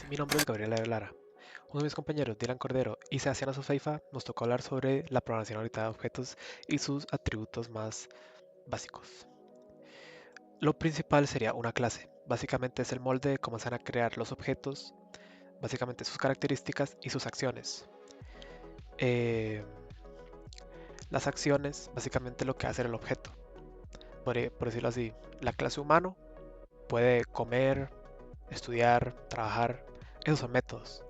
Mi nombre es Gabriela Lara. Uno de mis compañeros, Dylan Cordero y Sebastián Azufeifa, nos tocó hablar sobre la programación orientada a objetos y sus atributos más básicos. Lo principal sería una clase. Básicamente es el molde de cómo se van a crear los objetos, básicamente sus características y sus acciones. Eh, las acciones, básicamente lo que hace el objeto. Por decirlo así, la clase humano puede comer, estudiar, trabajar. Esos son métodos.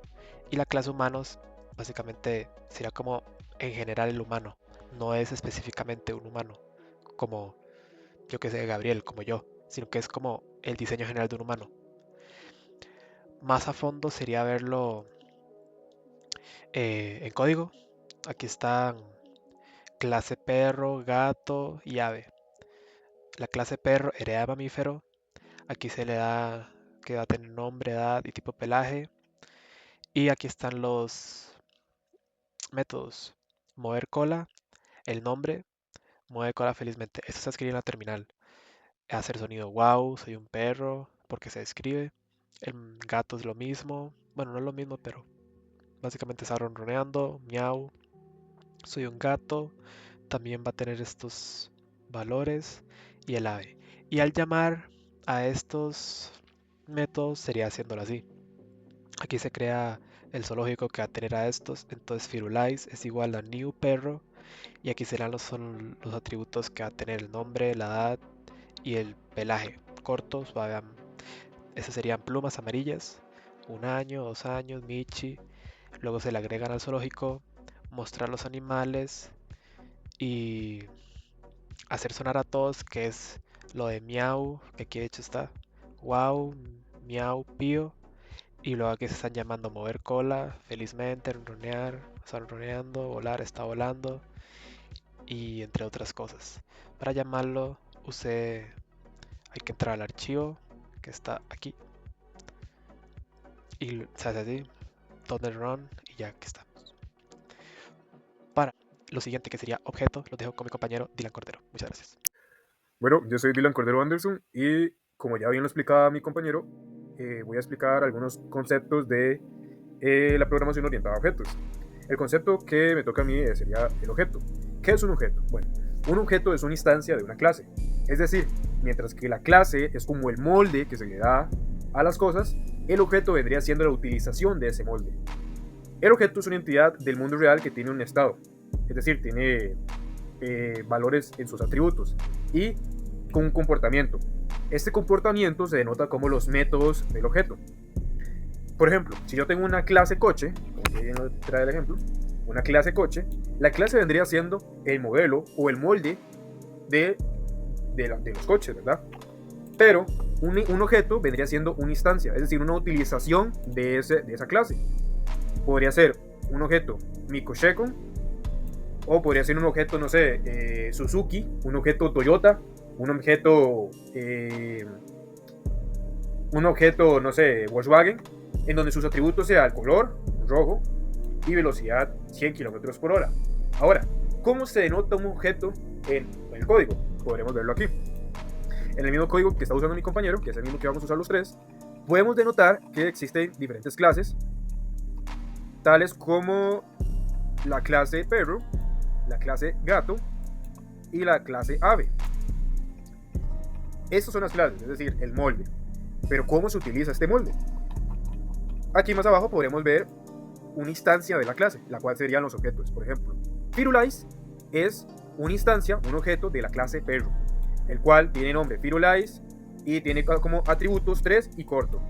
Y la clase humanos básicamente sería como en general el humano, no es específicamente un humano, como yo que sé, Gabriel, como yo, sino que es como el diseño general de un humano. Más a fondo sería verlo en código. Aquí están clase perro, gato y ave. La clase perro hereda mamífero. Aquí se le da que va a tener nombre, edad y tipo pelaje. Y aquí están los métodos. Mover cola, el nombre, mueve cola felizmente. Esto se escribe en la terminal. Hacer sonido wow, soy un perro, porque se escribe. El gato es lo mismo. Bueno, no es lo mismo, pero básicamente está ronroneando. Miau, soy un gato. También va a tener estos valores. Y el ave. Y al llamar a estos métodos sería haciéndolo así. Aquí se crea el zoológico que va a tener a estos. Entonces Firulais es igual a new perro. Y aquí serán son los atributos que va a tener el nombre, la edad y el pelaje. Cortos, esas serían plumas amarillas. 1 año, 2 años, Michi. Luego se le agregan al zoológico, mostrar los animales y hacer sonar a todos, que es lo de miau, que aquí de hecho está. Wow, miau, pío. Y luego aquí se están llamando mover cola, felizmente, ronronear, está ronroneando, volar, está volando. Y entre otras cosas. Para llamarlo, hay que entrar al archivo que está aquí y se hace así, donde run y ya que está. Para lo siguiente que sería objeto, lo dejo con mi compañero Dylan Cordero. Muchas gracias. Bueno, yo soy Dylan Cordero Anderson y como ya bien lo explicaba mi compañero, voy a explicar algunos conceptos de la programación orientada a objetos. El concepto que me toca a mí sería el objeto. ¿Qué es un objeto? Bueno, un objeto es una instancia de una clase. Es decir, mientras que la clase es como el molde que se le da a las cosas, el objeto vendría siendo la utilización de ese molde. El objeto es una entidad del mundo real que tiene un estado, es decir, tiene valores en sus atributos y con un comportamiento. Este comportamiento se denota como los métodos del objeto. Por ejemplo, si yo tengo una clase coche, como bien lo trae el ejemplo, una clase coche, la clase vendría siendo el modelo o el molde de los coches, ¿verdad? Pero un objeto vendría siendo una instancia, es decir, una utilización de esa clase. Podría ser un objeto Mikoshekon, o podría ser un objeto, no sé, Suzuki, un objeto Toyota, un objeto, no sé, Volkswagen, en donde sus atributos sean el color, rojo, y velocidad 100 km por hora. Ahora, ¿cómo se denota un objeto en el código? Podremos verlo aquí. En el mismo código que está usando mi compañero, que es el mismo que vamos a usar los tres, podemos denotar que existen diferentes clases, tales como la clase perro, la clase gato y la clase ave. Estas son las clases, es decir, el molde. Pero ¿cómo se utiliza este molde? Aquí más abajo podremos ver una instancia de la clase, la cual serían los objetos. Por ejemplo, Firulais es una instancia, un objeto de la clase perro, el cual tiene nombre Firulais y tiene como atributos 3 y corto.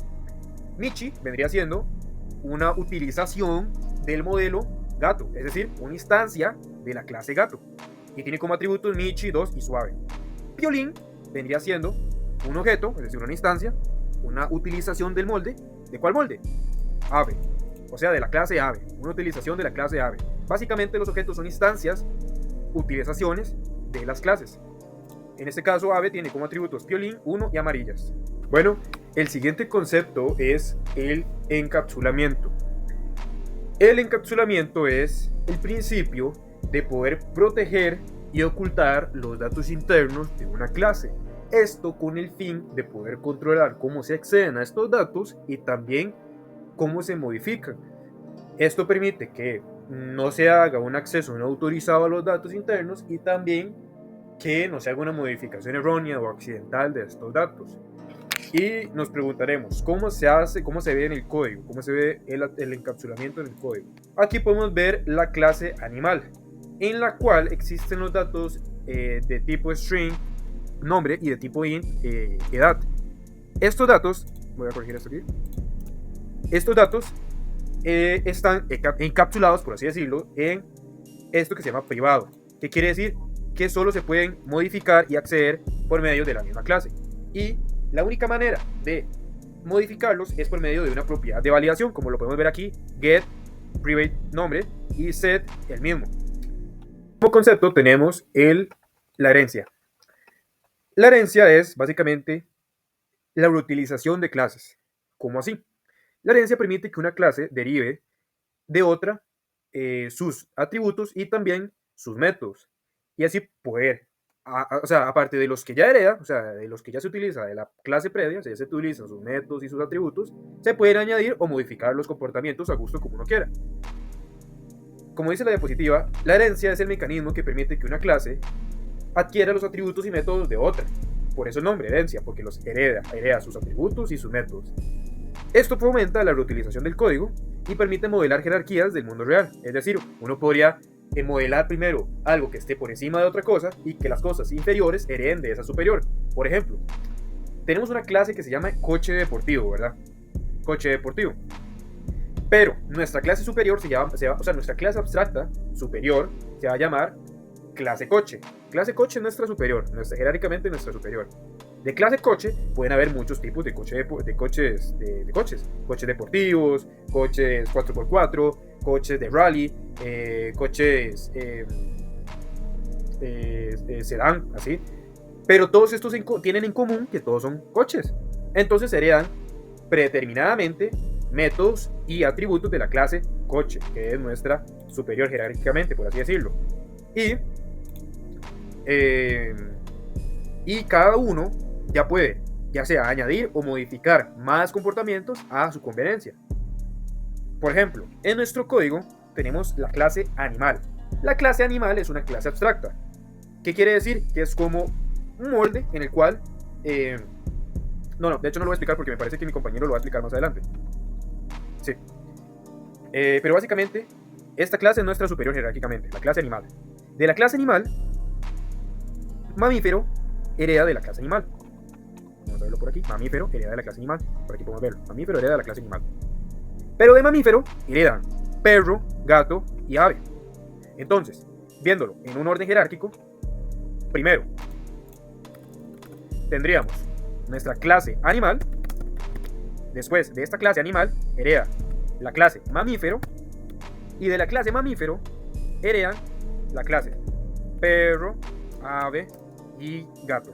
Michi vendría siendo una utilización del modelo gato, es decir, una instancia de la clase gato, y tiene como atributos Michi, 2 y suave. Piolín vendría siendo un objeto, es decir, una instancia, una utilización del molde. ¿De cuál molde? Ave, o sea, de la clase ave, una utilización de la clase ave. Básicamente los objetos son instancias, utilizaciones de las clases. En este caso, ave tiene como atributos piolín, 1 y amarillas. Bueno, el siguiente concepto es el encapsulamiento. El encapsulamiento es el principio de poder proteger y ocultar los datos internos de una clase. Esto con el fin de poder controlar cómo se acceden a estos datos y también cómo se modifican. Esto permite que no se haga un acceso no autorizado a los datos internos y también que no se haga una modificación errónea o accidental de estos datos. Y nos preguntaremos, ¿cómo se hace, cómo se ve en el código? ¿Cómo se ve el encapsulamiento en el código? Aquí podemos ver la clase animal, en la cual existen los datos de tipo string, nombre, y de tipo int, edad. Estos datos, voy a corregir esto aquí, estos datos están encapsulados, por así decirlo, en esto que se llama privado, que quiere decir que solo se pueden modificar y acceder por medio de la misma clase. Y la única manera de modificarlos es por medio de una propiedad de validación, como lo podemos ver aquí, get, private, nombre, y set, el mismo. Como concepto tenemos la herencia. La herencia es básicamente la reutilización de clases. ¿Cómo así? La herencia permite que una clase derive de otra sus atributos y también sus métodos. Y así poder, o sea, aparte de los que ya hereda, o sea, de los que ya se utiliza de la clase previa, o sea, ya se utilizan sus métodos y sus atributos, se pueden añadir o modificar los comportamientos a gusto como uno quiera. Como dice la diapositiva, la herencia es el mecanismo que permite que una clase adquiera los atributos y métodos de otra. Por eso el nombre, herencia, porque los hereda sus atributos y sus métodos. Esto fomenta la reutilización del código y permite modelar jerarquías del mundo real. Es decir, uno podría modelar primero algo que esté por encima de otra cosa y que las cosas inferiores hereden de esa superior. Por ejemplo, tenemos una clase que se llama coche deportivo, ¿verdad? Coche deportivo. Pero nuestra clase superior nuestra clase abstracta superior se va a llamar clase coche. Clase coche es nuestra superior, jerárquicamente nuestra superior. De clase coche pueden haber muchos tipos de coches, coches deportivos, coches 4x4, coches de rally, coches sedán, así. Pero todos estos tienen en común que todos son coches. Entonces heredan predeterminadamente métodos y atributos de la clase coche, que es nuestra superior jerárquicamente, por así decirlo. Y cada uno ya puede, ya sea añadir o modificar más comportamientos a su conveniencia. Por ejemplo, en nuestro código tenemos la clase animal. La clase animal es una clase abstracta. ¿Qué quiere decir? Que es como un molde en el cual... de hecho no lo voy a explicar porque me parece que mi compañero lo va a explicar más adelante. Sí. Pero básicamente, esta clase es nuestra superior jerárquicamente, la clase animal. De la clase animal, mamífero hereda de la clase animal. Vamos a verlo por aquí. Mamífero hereda de la clase animal. Por aquí podemos verlo. Mamífero hereda de la clase animal. Pero de mamífero heredan perro, gato y ave. Entonces, viéndolo en un orden jerárquico, primero tendríamos nuestra clase animal. Después de esta clase animal hereda la clase mamífero. Y de la clase mamífero heredan la clase perro, ave y gato.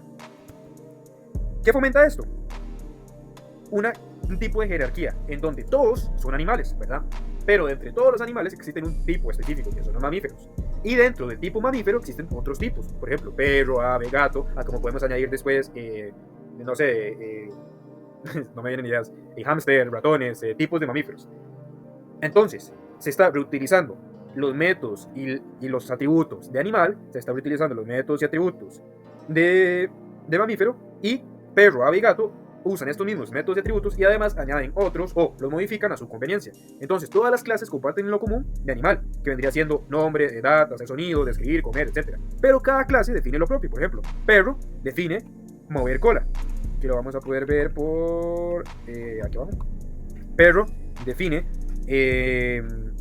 ¿Qué fomenta esto? Un tipo de jerarquía en donde todos son animales, ¿verdad? Pero de entre todos los animales existen un tipo específico, que son los mamíferos. Y dentro del tipo mamífero existen otros tipos. Por ejemplo, perro, ave, gato, a como podemos añadir después, no me vienen ideas, hámster, ratones, tipos de mamíferos. Entonces, se está reutilizando los métodos y los atributos de animal, se está reutilizando los métodos y atributos de mamífero, y perro, ave y gato usan estos mismos métodos y atributos y además añaden otros o los modifican a su conveniencia. Entonces todas las clases comparten en lo común de animal, que vendría siendo nombre, edad, hacer sonido, describir, comer, etc. Pero cada clase define lo propio. Por ejemplo, perro define mover cola, que lo vamos a poder ver por aquí abajo. Perro define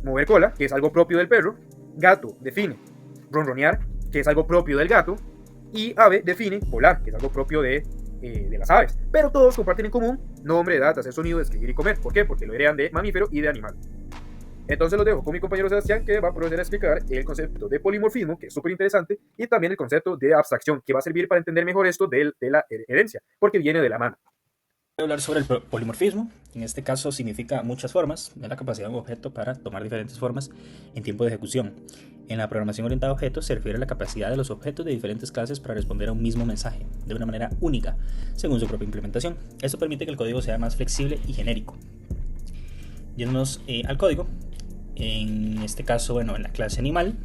mover cola, que es algo propio del perro. Gato define ronronear, que es algo propio del gato. Y ave define volar, que es algo propio de las aves. Pero todos comparten en común nombre, edad, hacer sonido, describir y comer. ¿Por qué? Porque lo heredan de mamífero y de animal. Entonces los dejo con mi compañero Sebastián, que va a proceder a explicar el concepto de polimorfismo, que es súper interesante, y también el concepto de abstracción, que va a servir para entender mejor esto de la herencia, porque viene de la mano. Voy a hablar sobre el polimorfismo. En este caso significa muchas formas, es la capacidad de un objeto para tomar diferentes formas en tiempo de ejecución. En la programación orientada a objetos se refiere a la capacidad de los objetos de diferentes clases para responder a un mismo mensaje de una manera única, según su propia implementación. Esto permite que el código sea más flexible y genérico. yéndonos al código, en este caso, bueno, en la clase animal,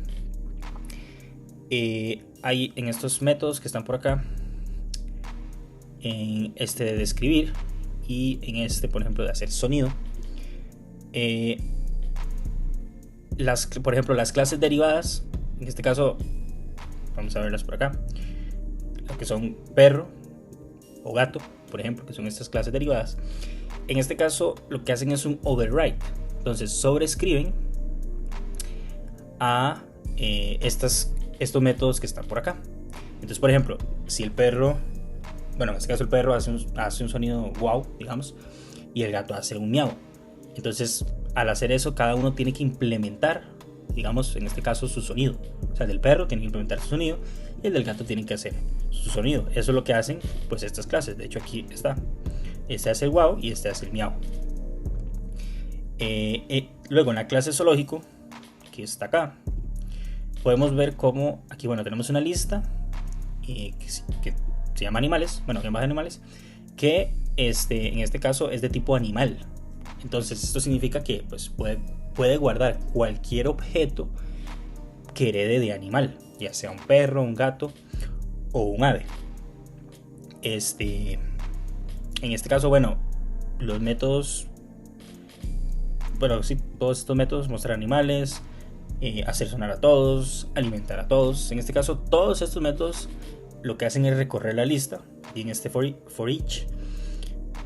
hay en estos métodos que están por acá, en este de describir y en este, por ejemplo, de hacer sonido, por ejemplo, las clases derivadas, en este caso, vamos a verlas por acá, lo que son perro o gato, por ejemplo, que son estas clases derivadas. En este caso, lo que hacen es un override. Entonces, sobrescriben a estos métodos que están por acá. Entonces, por ejemplo, si el perro, bueno, en este caso el perro hace un sonido wow, digamos, y el gato hace un miau. Entonces, al hacer eso, cada uno tiene que implementar, digamos, en este caso, su sonido. O sea, el del perro tiene que implementar su sonido y el del gato tiene que hacer su sonido. Eso es lo que hacen, pues, estas clases. De hecho, aquí está. Este hace el wow y este hace el miau. Luego, en la clase zoológico, que está acá, podemos ver cómo aquí, bueno, tenemos una lista que se llama animales, bueno, que más animales, que en este caso es de tipo animal. Entonces esto significa que pues, puede guardar cualquier objeto que herede de animal, ya sea un perro, un gato o un ave. En este caso, bueno, los métodos, bueno, sí, todos estos métodos, mostrar animales, hacer sonar a todos, alimentar a todos. En este caso, todos estos métodos lo que hacen es recorrer la lista, y en este for each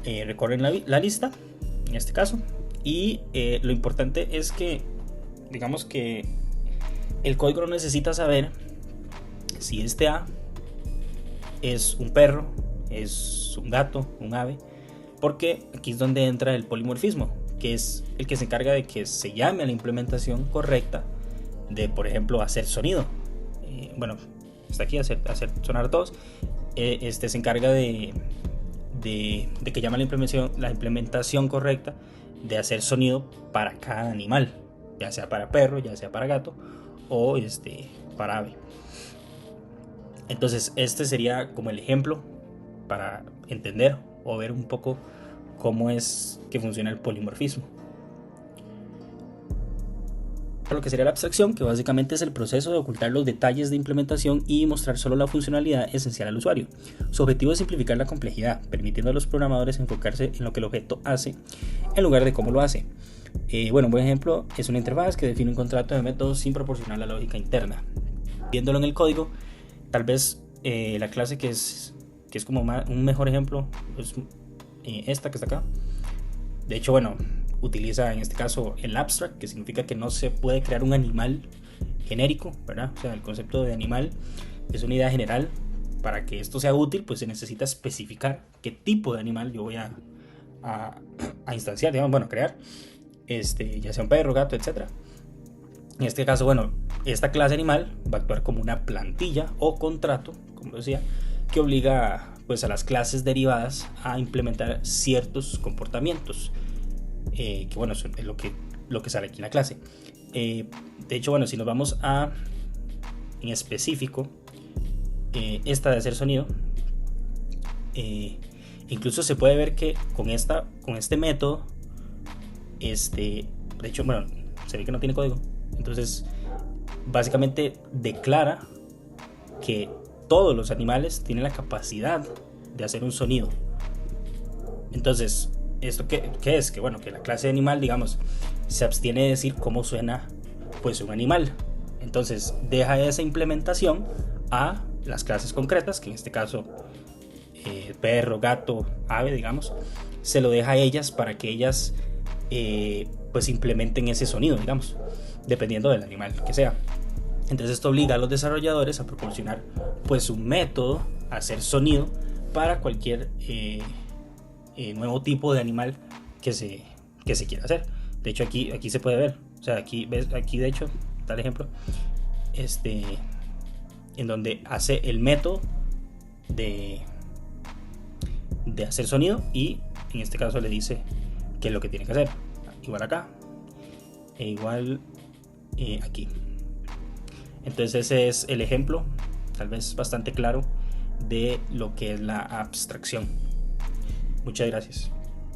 recorren la lista, en este caso, y lo importante es que, digamos que el código no necesita saber si este A es un perro, es un gato, un ave, porque aquí es donde entra el polimorfismo, que es el que se encarga de que se llame a la implementación correcta de, por ejemplo, hacer sonido. Bueno, está aquí, hacer sonar a todos. Se encarga de que llame la implementación correcta de hacer sonido para cada animal, ya sea para perro, ya sea para gato o para ave. Entonces este sería como el ejemplo para entender o ver un poco cómo es que funciona el polimorfismo. Lo que sería la abstracción, que básicamente es el proceso de ocultar los detalles de implementación y mostrar solo la funcionalidad esencial al usuario. Su objetivo es simplificar la complejidad, permitiendo a los programadores enfocarse en lo que el objeto hace en lugar de cómo lo hace. Bueno, un buen ejemplo es una interfaz que define un contrato de métodos sin proporcionar la lógica interna. Viéndolo en el código, tal vez la clase que es como un mejor ejemplo es esta que está acá. De hecho, bueno, utiliza en este caso el abstract, que significa que no se puede crear un animal genérico, ¿verdad? O sea, el concepto de animal es una idea general. Para que esto sea útil, pues se necesita especificar qué tipo de animal yo voy a instanciar, digamos, bueno, crear, ya sea un perro, gato, etc. En este caso, bueno, esta clase animal va a actuar como una plantilla o contrato, como decía, que obliga pues a las clases derivadas a implementar ciertos comportamientos. Que bueno, es lo que sale aquí en la clase. De hecho, bueno, si nos vamos en específico, esta de hacer sonido, incluso se puede ver que con este método, de hecho, bueno, se ve que no tiene código. Entonces, básicamente declara que todos los animales tienen la capacidad de hacer un sonido. Entonces, ¿esto qué es? Que bueno, que la clase de animal, digamos, se abstiene de decir cómo suena pues un animal. Entonces deja esa implementación a las clases concretas, que en este caso perro, gato, ave, digamos, se lo deja a ellas para que ellas pues implementen ese sonido, digamos, dependiendo del animal que sea. Entonces esto obliga a los desarrolladores a proporcionar pues un método a hacer sonido para cualquier nuevo tipo de animal que se quiera hacer. De hecho aquí se puede ver, o sea, aquí de hecho tal ejemplo, en donde hace el método de hacer sonido, y en este caso le dice qué es lo que tiene que hacer, igual acá e igual aquí. Entonces ese es el ejemplo, tal vez bastante claro, de lo que es la abstracción. Muchas gracias.